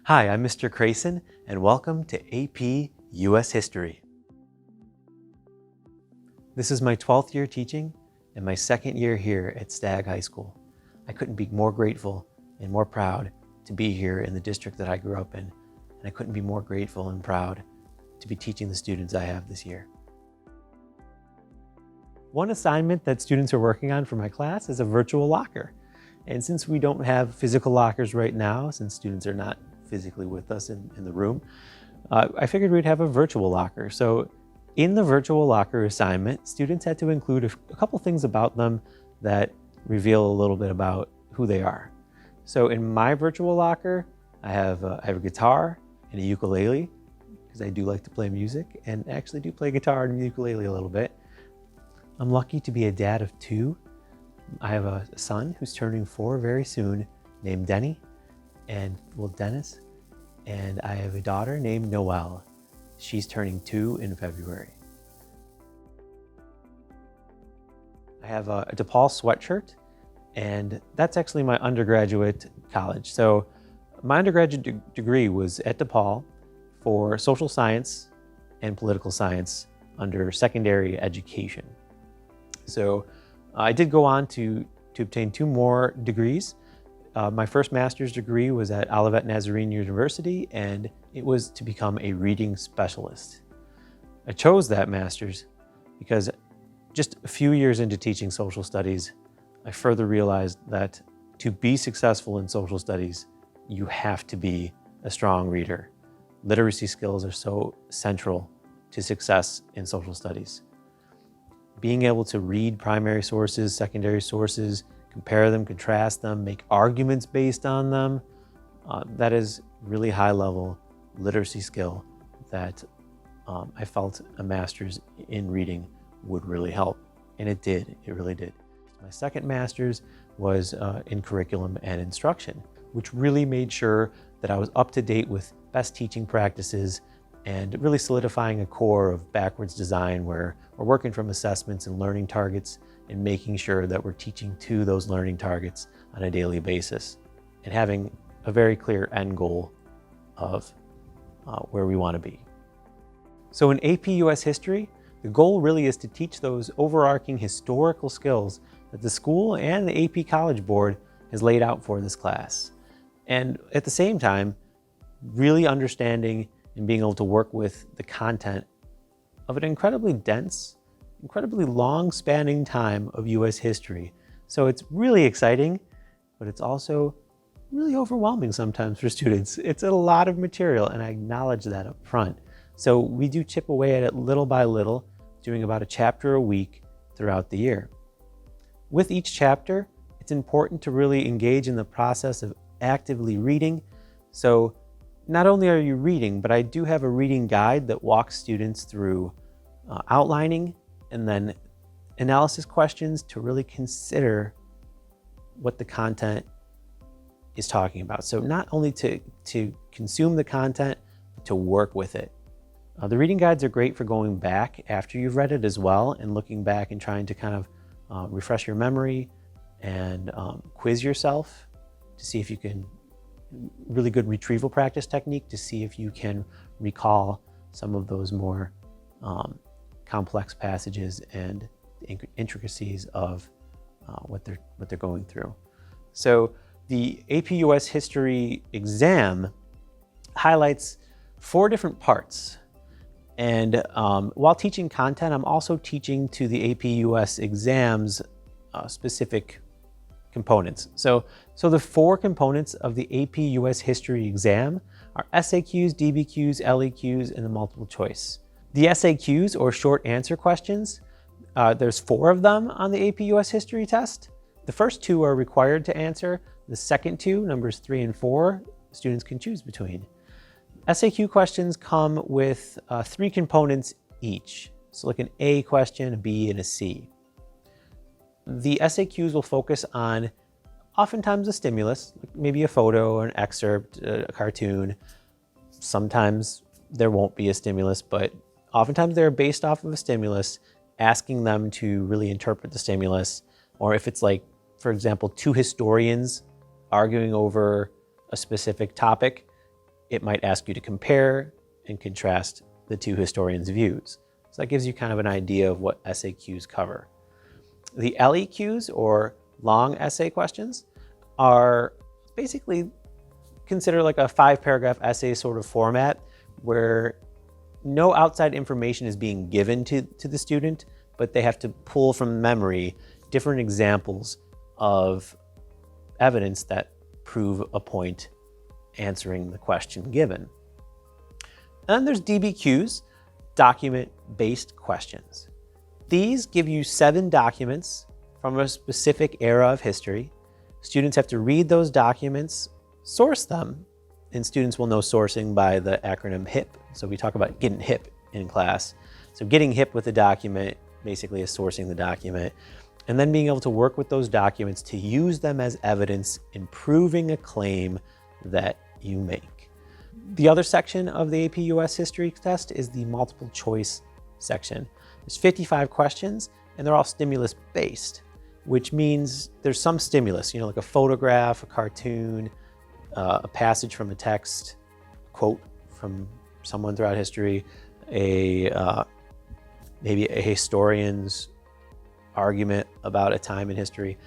Hi, I'm Mr. Krason, and welcome to AP US History. This is my 12th year teaching and my second year here at Stagg High School. I couldn't be more grateful and more proud to be here in the district that I grew up in, and I couldn't be more grateful and proud to be teaching the students I have this year. One assignment that students are working on for my class is a virtual locker. And since we don't have physical lockers right now, since students are not physically with us in the room, I figured we'd have a virtual locker. So in the virtual locker assignment, students had to include a couple things about them that reveal a little bit about who they are. So in my virtual locker, I have a guitar and a ukulele, because I do like to play music and actually do play guitar and ukulele a little bit. I'm lucky to be a dad of 2. I have a son who's turning 4 very soon, named Dennis, and I have a daughter named Noelle. She's turning 2 in February. I have a DePaul sweatshirt, and that's actually my undergraduate college. So my undergraduate degree was at DePaul for social science and political science under secondary education. So I did go on to obtain 2 more degrees. My first master's degree was at Olivet Nazarene University, and it was to become a reading specialist. I chose that master's because just a few years into teaching social studies, I further realized that to be successful in social studies, you have to be a strong reader. Literacy skills are so central to success in social studies. Being able to read primary sources, secondary sources, compare them, contrast them, make arguments based on them, that is really high level literacy skill that I felt a master's in reading would really help. And it did, it really did. My second master's was in curriculum and instruction, which really made sure that I was up to date with best teaching practices and really solidifying a core of backwards design where we're working from assessments and learning targets and making sure that we're teaching to those learning targets on a daily basis and having a very clear end goal of where we want to be. So in AP US History, the goal really is to teach those overarching historical skills that the school and the AP College Board has laid out for this class. And at the same time, really understanding and being able to work with the content of an incredibly dense, incredibly long-spanning time of US history. So it's really exciting, but it's also really overwhelming sometimes for students. It's a lot of material, and I acknowledge that up front. So we do chip away at it little by little, doing about a chapter a week throughout the year. With each chapter, it's important to really engage in the process of actively reading. So not only are you reading, but I do have a reading guide that walks students through outlining and then analysis questions to really consider what the content is talking about. So not only to consume the content, but to work with it. The reading guides are great for going back after you've read it as well and looking back and trying to kind of refresh your memory and quiz yourself to see if you can, really good retrieval practice technique to see if you can recall some of those more complex passages and the intricacies of what they're going through. So the AP US History exam highlights 4 different parts. And while teaching content, I'm also teaching to the AP US exams specific components. So the 4 components of the AP US History exam are SAQs, DBQs, LEQs, and the multiple choice. The SAQs, or short answer questions, there's 4 of them on the AP US History test. The first 2 are required to answer. The second 2, numbers 3 and 4, students can choose between. SAQ questions come with 3 components each. So like an A question, a B, and a C. The SAQs will focus on oftentimes a stimulus, like maybe a photo or an excerpt, a cartoon. Sometimes there won't be a stimulus, but oftentimes they're based off of a stimulus, asking them to really interpret the stimulus. Or if it's like, for example, 2 historians arguing over a specific topic, it might ask you to compare and contrast the two historians' views. So that gives you kind of an idea of what SAQs cover. The LEQs, or long essay questions, are basically considered like a 5-paragraph essay sort of format where no outside information is being given to the student, but they have to pull from memory different examples of evidence that prove a point answering the question given. And then there's DBQs, document-based questions. These give you 7 documents from a specific era of history. Students have to read those documents, source them, and students will know sourcing by the acronym HIP. So we talk about getting hip in class. So getting hip with the document basically is sourcing the document, and then being able to work with those documents to use them as evidence in proving a claim that you make. The other section of the AP US History test is the multiple choice section. There's 55 questions, and they're all stimulus based, which means there's some stimulus, like a photograph, a cartoon, a passage from a text, a quote from someone throughout history, maybe a historian's argument about a time in history.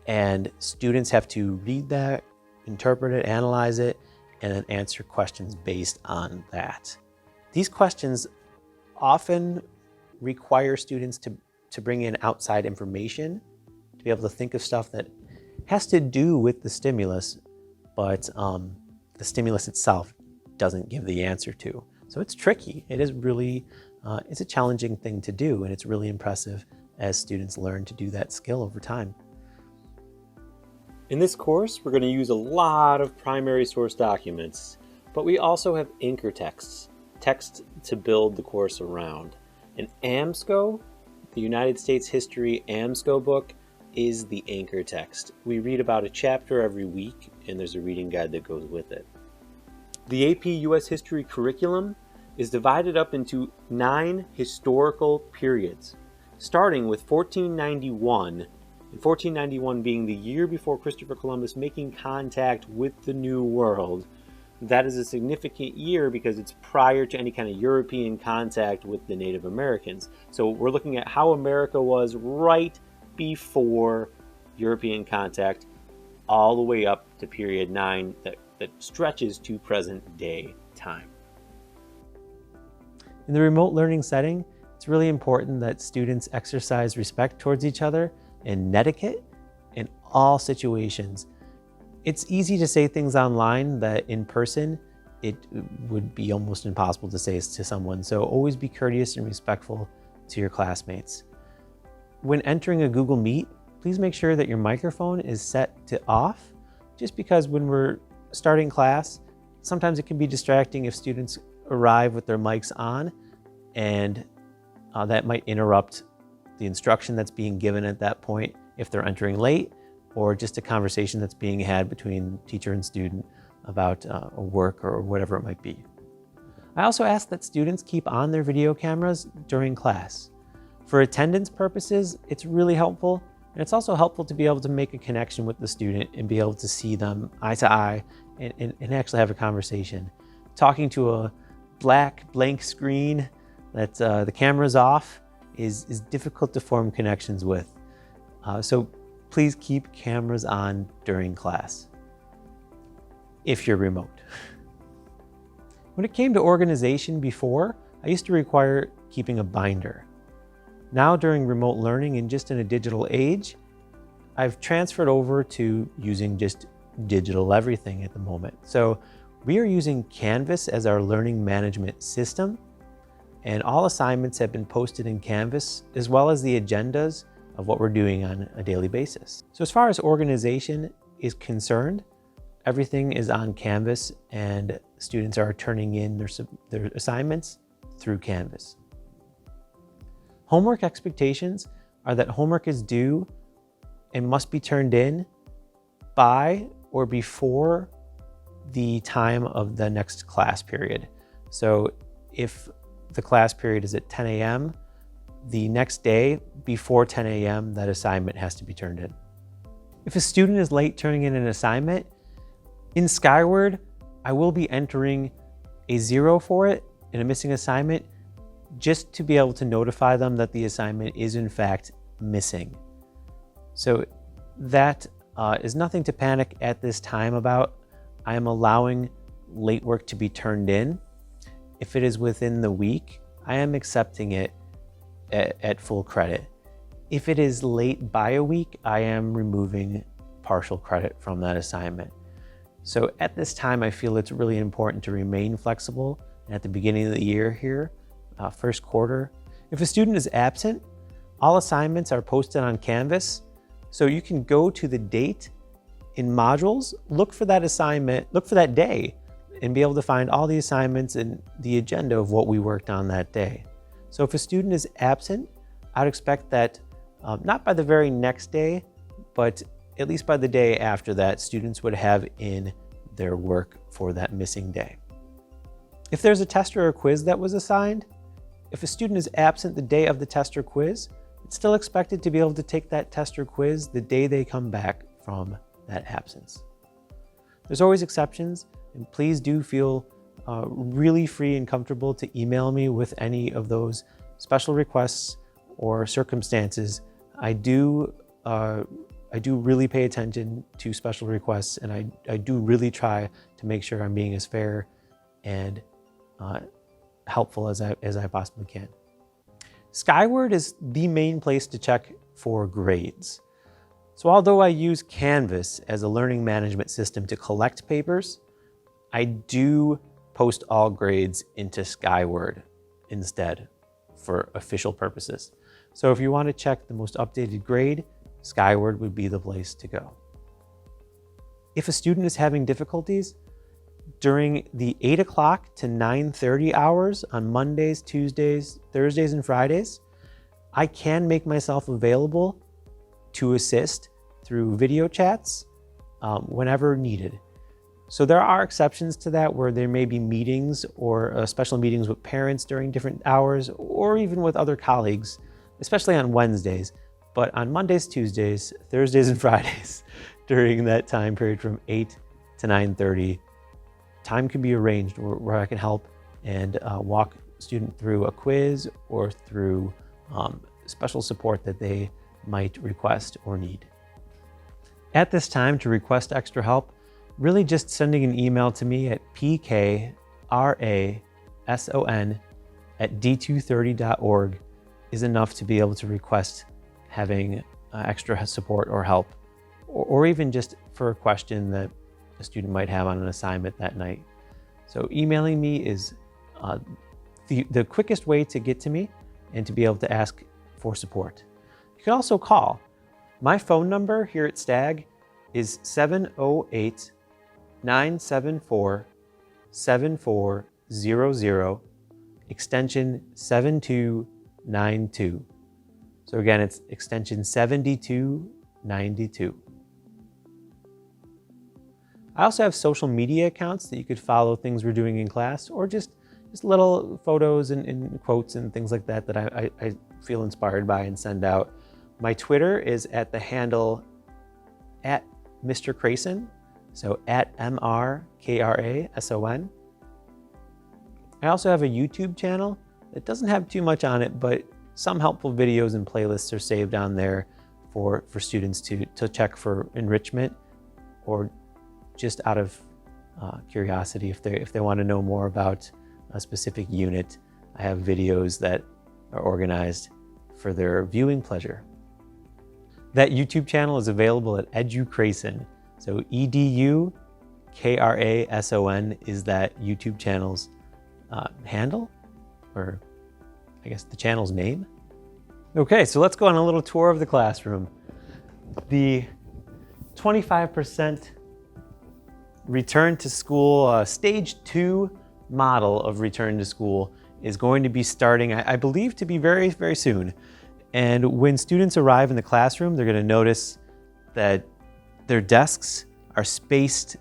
And students have to read that, interpret it, analyze it, and then answer questions based on that. These questions often require students to bring in outside information, to be able to think of stuff that has to do with the stimulus, but the stimulus itself doesn't give the answer to. So it's tricky. It is really, it's a challenging thing to do, and it's really impressive as students learn to do that skill over time. In this course, we're going to use a lot of primary source documents, but we also have anchor texts, text to build the course around. An AMSCO, the United States History AMSCO book, is the anchor text. We read about a chapter every week, and there's a reading guide that goes with it. The AP US History curriculum is divided up into 9 historical periods, starting with 1491, and 1491 being the year before Christopher Columbus making contact with the New World. That is a significant year because it's prior to any kind of European contact with the Native Americans. So we're looking at how America was right before European contact, all the way up to period 9 that stretches to present day time. In the remote learning setting, it's really important that students exercise respect towards each other and etiquette in all situations. It's easy to say things online that in person, it would be almost impossible to say to someone. So always be courteous and respectful to your classmates. When entering a Google Meet, please make sure that your microphone is set to off, just because when we're starting class, sometimes it can be distracting if students arrive with their mics on, and that might interrupt the instruction that's being given at that point if they're entering late, or just a conversation that's being had between teacher and student about a work or whatever it might be. I also ask that students keep on their video cameras during class. For attendance purposes, it's really helpful, and it's also helpful to be able to make a connection with the student and be able to see them eye to eye and actually have a conversation. Talking to a blank screen that the camera's off is difficult to form connections with. So please keep cameras on during class, if you're remote. When it came to organization before, I used to require keeping a binder. Now during remote learning and just in a digital age, I've transferred over to using just digital everything at the moment. So we are using Canvas as our learning management system, and all assignments have been posted in Canvas, as well as the agendas of what we're doing on a daily basis. So as far as organization is concerned, everything is on Canvas, and students are turning in their assignments through Canvas. Homework expectations are that homework is due and must be turned in by or before the time of the next class period. So if the class period is at 10 a.m., the next day before 10 a.m., that assignment has to be turned in. If a student is late turning in an assignment, in Skyward, I will be entering a 0 for it in a missing assignment just to be able to notify them that the assignment is in fact missing. So that is nothing to panic at this time about. I am allowing late work to be turned in. If it is within the week, I am accepting it at full credit. If it is late by a week, I am removing partial credit from that assignment. So at this time, I feel it's really important to remain flexible. And at the beginning of the year here, first quarter, if a student is absent, all assignments are posted on Canvas. So you can go to the date in modules, look for that assignment, look for that day, and be able to find all the assignments and the agenda of what we worked on that day. So if a student is absent, I'd expect that not by the very next day, but at least by the day after that, students would have in their work for that missing day. If there's a test or a quiz that was assigned, if a student is absent the day of the test or quiz, it's still expected to be able to take that test or quiz the day they come back from that absence. There's always exceptions, and please do feel really free and comfortable to email me with any of those special requests or circumstances. I do really pay attention to special requests, and I do really try to make sure I'm being as fair and helpful as I possibly can. Skyward is the main place to check for grades. So although I use Canvas as a learning management system to collect papers, I do post all grades into Skyward instead for official purposes. So if you want to check the most updated grade, Skyward would be the place to go. If a student is having difficulties during the 8 o'clock to 9:30 hours on Mondays, Tuesdays, Thursdays, and Fridays, I can make myself available to assist through video chats whenever needed. So there are exceptions to that where there may be meetings or special meetings with parents during different hours, or even with other colleagues, especially on Wednesdays. But on Mondays, Tuesdays, Thursdays, and Fridays, during that time period from 8 to 9:30, time can be arranged where I can help and walk a student through a quiz or through special support that they might request or need. At this time, to request extra help, really just sending an email to me at pkrason@d230.org is enough to be able to request having extra support or help, or even just for a question that a student might have on an assignment that night. So emailing me is the quickest way to get to me and to be able to ask for support. You can also call. My phone number here at STAG is 708-974-7400, extension 7292. So again, it's extension 7292. I also have social media accounts that you could follow things we're doing in class, or just little photos and quotes and things like that that I feel inspired by and send out. My Twitter is at the handle at Mr. Krason, so at MrKrason. I also have a YouTube channel that doesn't have too much on it, but some helpful videos and playlists are saved on there for students to check for enrichment, or just out of curiosity if they want to know more about a specific unit. I have videos that are organized for their viewing pleasure. That YouTube channel is available at EduKrason. So EduKrason is that YouTube channel's handle, or I guess the channel's name. Okay, so let's go on a little tour of the classroom. The 25% return to school, stage 2 model of return to school is going to be starting, I believe, to be very, very soon. And when students arrive in the classroom, they're going to notice that their desks are spaced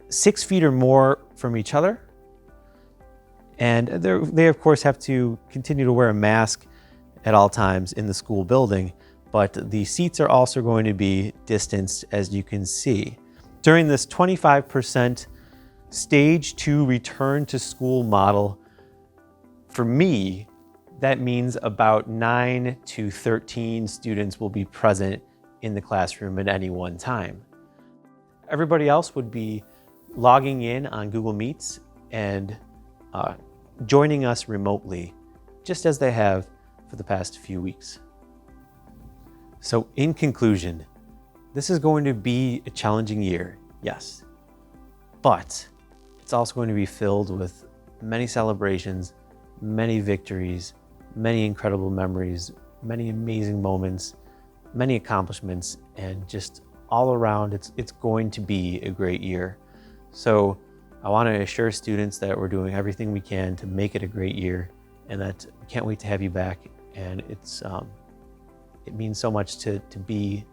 6 feet or more from each other. And they of course have to continue to wear a mask at all times in the school building, but the seats are also going to be distanced, as you can see. During this 25% stage 2 return to school model, for me, that means about 9 to 13 students will be present in the classroom at any one time. Everybody else would be logging in on Google Meets and joining us remotely, just as they have for the past few weeks. So in conclusion, this is going to be a challenging year, yes, but it's also going to be filled with many celebrations, many victories, many incredible memories, many amazing moments, many accomplishments, and just all around, it's going to be a great year. So I want to assure students that we're doing everything we can to make it a great year, and that we can't wait to have you back. And it means so much to be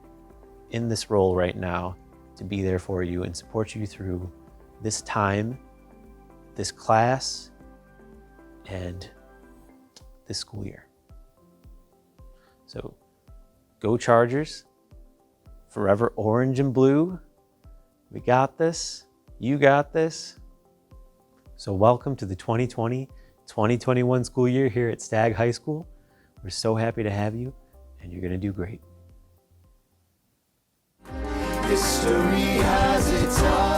in this role right now, to be there for you and support you through this time, this class, and this school year. So go Chargers, forever orange and blue. We got this, you got this. So welcome to the 2020-2021 school year here at Stagg High School. We're so happy to have you, and you're gonna do great. History has its own.